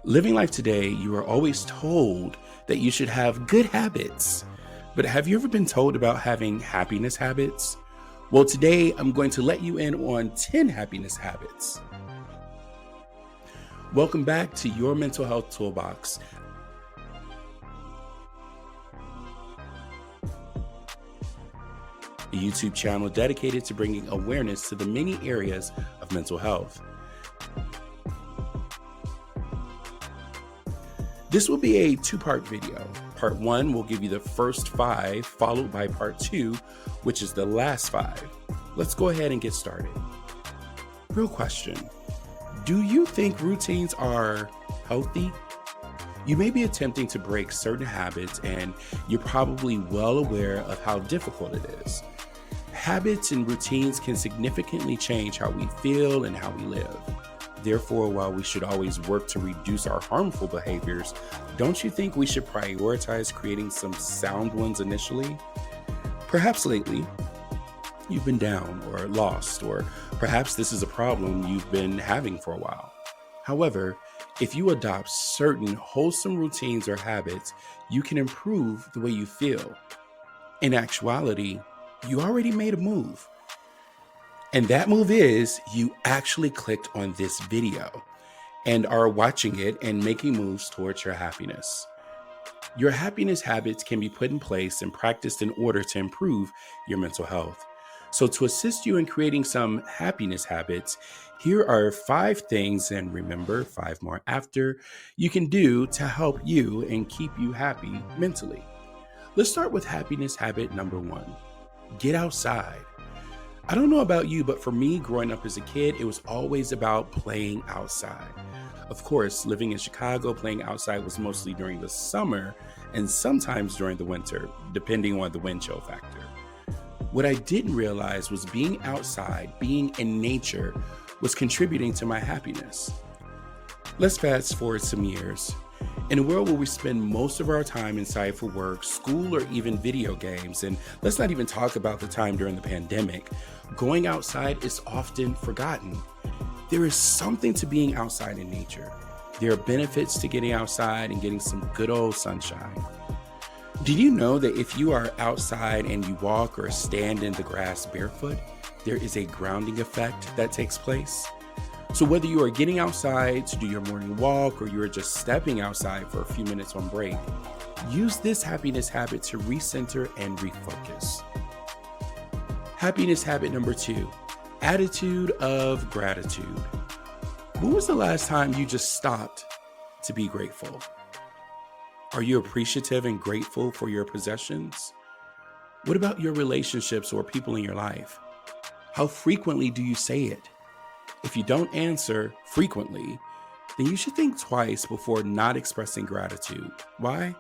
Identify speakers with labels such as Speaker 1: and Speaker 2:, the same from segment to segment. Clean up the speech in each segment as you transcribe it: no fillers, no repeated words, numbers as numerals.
Speaker 1: Living life today, you are always told that you should have good habits. But have you ever been told about having happiness habits? Well, today I'm going to let you in on 10 happiness habits. Welcome back to your mental health toolbox. A YouTube channel dedicated to bringing awareness to the many areas of mental health. This will be a two-part video. Part 1 will give you the first 5, followed by part 2, which is the last 5. Let's go ahead and get started. Real question. Do you think routines are healthy? You may be attempting to break certain habits, and you're probably well aware of how difficult it is. Habits and routines can significantly change how we feel and how we live. Therefore, while we should always work to reduce our harmful behaviors, don't you think we should prioritize creating some sound ones initially? Perhaps lately, you've been down or lost, or perhaps this is a problem you've been having for a while. However, if you adopt certain wholesome routines or habits, you can improve the way you feel. In actuality, you already made a move. And that move is you actually clicked on this video and are watching it and making moves towards your happiness. Your happiness habits can be put in place and practiced in order to improve your mental health. So to assist you in creating some happiness habits, here are 5 things, and remember, 5 more after, you can do to help you and keep you happy mentally. Let's start with happiness habit number 1. Get outside. I don't know about you, but for me, growing up as a kid, it was always about playing outside. Of course, living in Chicago, playing outside was mostly during the summer and sometimes during the winter, depending on the wind chill factor. What I didn't realize was being outside, being in nature, was contributing to my happiness. Let's fast forward some years. In a world where we spend most of our time inside for work, school, or even video games, and let's not even talk about the time during the pandemic, going outside is often forgotten. There is something to being outside in nature. There are benefits to getting outside and getting some good old sunshine. Did you know that if you are outside and you walk or stand in the grass barefoot, there is a grounding effect that takes place? So whether you are getting outside to do your morning walk or you are just stepping outside for a few minutes on break, use this happiness habit to recenter and refocus. Happiness habit number 2, attitude of gratitude. When was the last time you just stopped to be grateful? Are you appreciative and grateful for your possessions? What about your relationships or people in your life? How frequently do you say it? If you don't answer frequently, then you should think twice before not expressing gratitude. Why?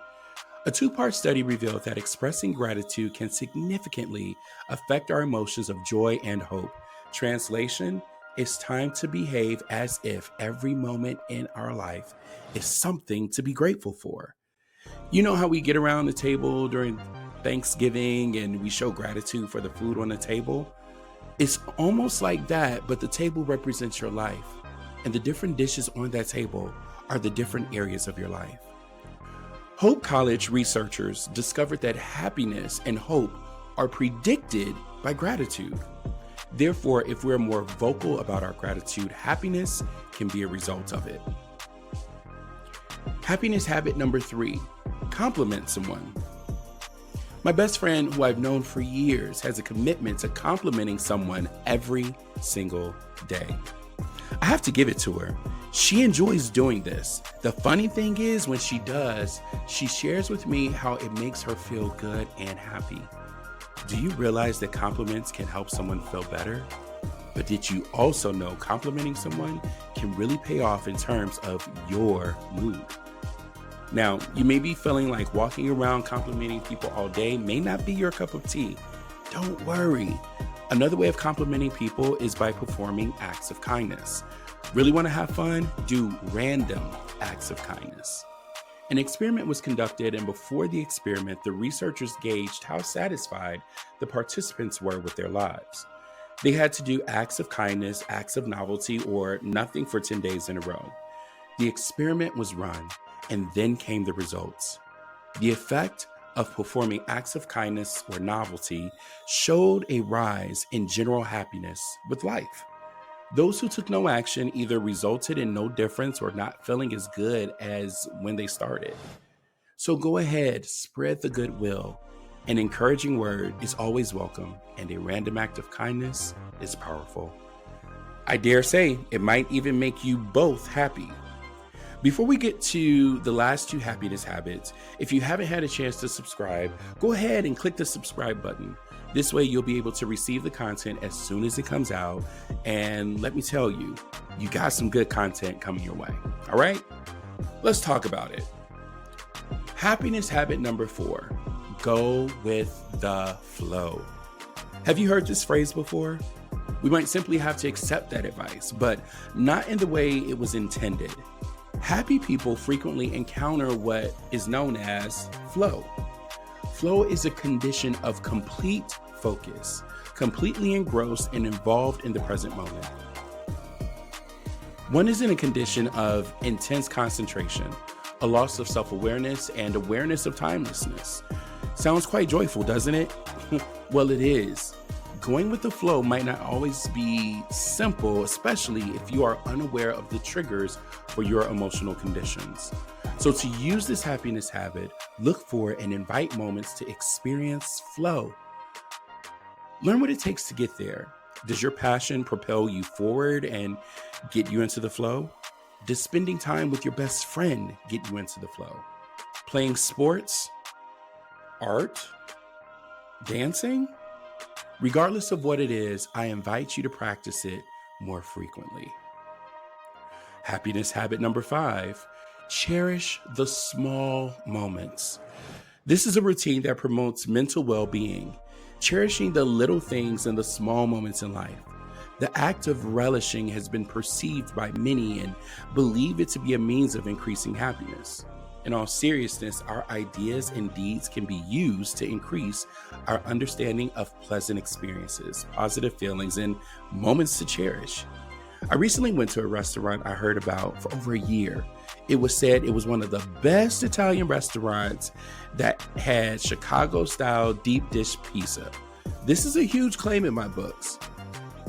Speaker 1: A 2-part study revealed that expressing gratitude can significantly affect our emotions of joy and hope. Translation, it's time to behave as if every moment in our life is something to be grateful for. You know how we get around the table during Thanksgiving and we show gratitude for the food on the table? It's almost like that, but the table represents your life, and the different dishes on that table are the different areas of your life. Hope College researchers discovered that happiness and hope are predicted by gratitude. Therefore, if we're more vocal about our gratitude, happiness can be a result of it. Happiness habit number 3, compliment someone. My best friend, who I've known for years, has a commitment to complimenting someone every single day. I have to give it to her. She enjoys doing this. The funny thing is, when she does, she shares with me how it makes her feel good and happy. Do you realize that compliments can help someone feel better? But did you also know complimenting someone can really pay off in terms of your mood? Now, you may be feeling like walking around complimenting people all day may not be your cup of tea. Don't worry. Another way of complimenting people is by performing acts of kindness. Really want to have fun? Do random acts of kindness. An experiment was conducted, and before the experiment, the researchers gauged how satisfied the participants were with their lives. They had to do acts of kindness, acts of novelty, or nothing for 10 days in a row. The experiment was run, and then came the results. The effect of performing acts of kindness or novelty showed a rise in general happiness with life. Those who took no action either resulted in no difference or not feeling as good as when they started. So go ahead, spread the goodwill. An encouraging word is always welcome, and a random act of kindness is powerful. I dare say it might even make you both happy. Before we get to the last two happiness habits, if you haven't had a chance to subscribe, go ahead and click the subscribe button. This way you'll be able to receive the content as soon as it comes out. And let me tell you, you got some good content coming your way. All right, let's talk about it. Happiness habit number 4, go with the flow. Have you heard this phrase before? We might simply have to accept that advice, but not in the way it was intended. Happy people frequently encounter what is known as flow. Flow is a condition of complete focus, completely engrossed and involved in the present moment. One is in a condition of intense concentration, a loss of self-awareness, and awareness of timelessness. Sounds quite joyful, doesn't it? Well, it is. Going with the flow might not always be simple, especially if you are unaware of the triggers for your emotional conditions. So to use this happiness habit, look for and invite moments to experience flow. Learn what it takes to get there. Does your passion propel you forward and get you into the flow? Does spending time with your best friend get you into the flow? Playing sports? Art? Dancing? Regardless of what it is, I invite you to practice it more frequently. Happiness habit number 5, cherish the small moments. This is a routine that promotes mental well-being, cherishing the little things and the small moments in life. The act of relishing has been perceived by many and believe it to be a means of increasing happiness. In all seriousness, our ideas and deeds can be used to increase our understanding of pleasant experiences, positive feelings, and moments to cherish. I recently went to a restaurant I heard about for over a year. It was said it was one of the best Italian restaurants that had Chicago-style deep dish pizza. This is a huge claim in my books.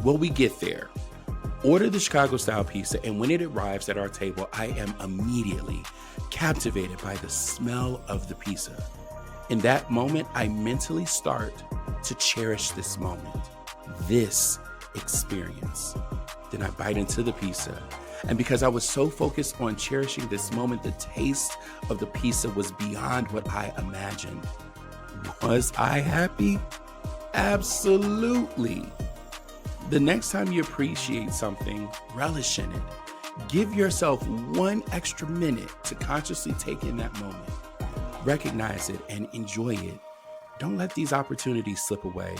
Speaker 1: Well, we get there. Order the Chicago-style pizza, and when it arrives at our table, I am immediately captivated by the smell of the pizza. In that moment, I mentally start to cherish this moment, this experience. Then I bite into the pizza. And because I was so focused on cherishing this moment, the taste of the pizza was beyond what I imagined. Was I happy? Absolutely. The next time you appreciate something, relish in it. Give yourself one extra minute to consciously take in that moment. Recognize it and enjoy it. Don't let these opportunities slip away.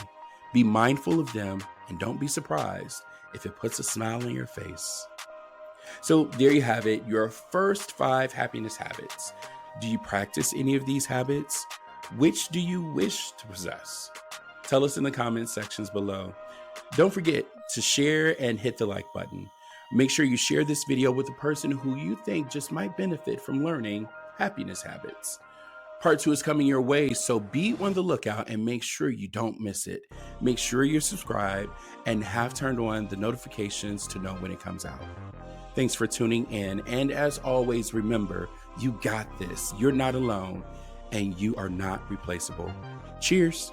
Speaker 1: Be mindful of them and don't be surprised if it puts a smile on your face. So there you have it, your first 5 happiness habits. Do you practice any of these habits? Which do you wish to possess? Tell us in the comment sections below. Don't forget to share and hit the like button. Make sure you share this video with a person who you think just might benefit from learning happiness habits. Part 2 is coming your way, so be on the lookout and make sure you don't miss it. Make sure you're subscribed and have turned on the notifications to know when it comes out. Thanks for tuning in, and as always, remember, you got this. You're not alone, and you are not replaceable. Cheers.